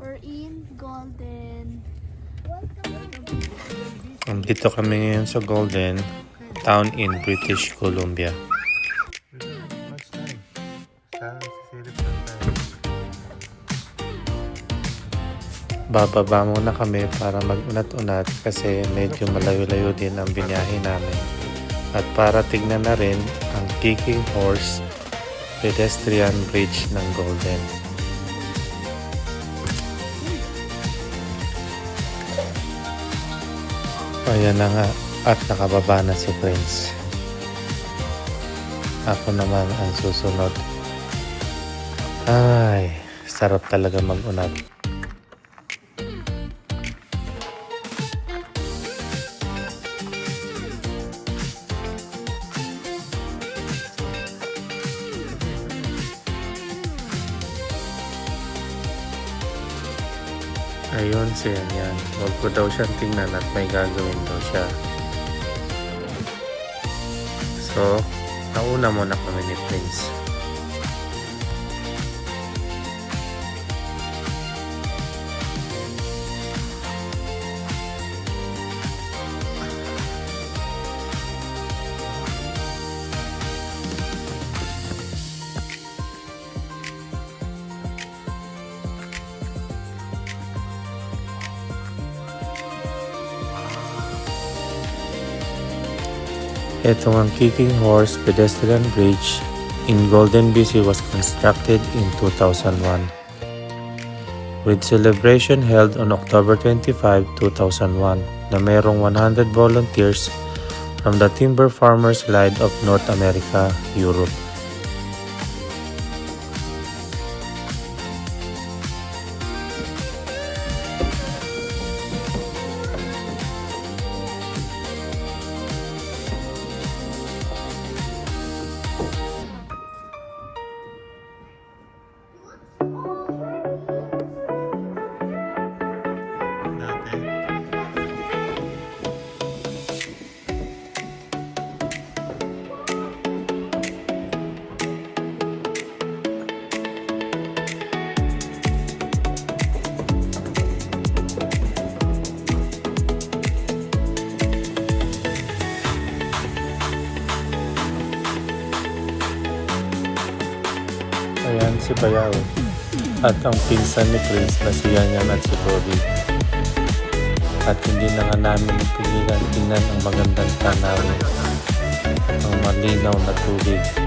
We're in Golden. Dito kami ngayon sa Golden, town in British Columbia. Bababa muna kami para mag-unat-unat kasi medyo malayo-layo din ang binyahe namin. At para tignan na rin ang Kicking Horse pedestrian bridge ng Golden. Ayan na nga at nakababa na si Prince. Ako naman ang susunod. Ay, sarap talaga mag-unat. Ayun siya yan. Huwag ko daw siyang tingnan at may gagawin daw siya. So, nauna muna kami ni Prince. Ito ang Kicking Horse Pedestrian Bridge in Golden, BC was constructed in 2001. With celebration held on October 25, 2001 na mayroong 100 volunteers from the Timber Farmers Guild of North America, Europe. Ayan si Bayaw at ang pinsan ni Prince na si Yanyan at si Bobby. At hindi na nga namin pigilan tingnan ang magandang tanawin at ang malinaw na tubig.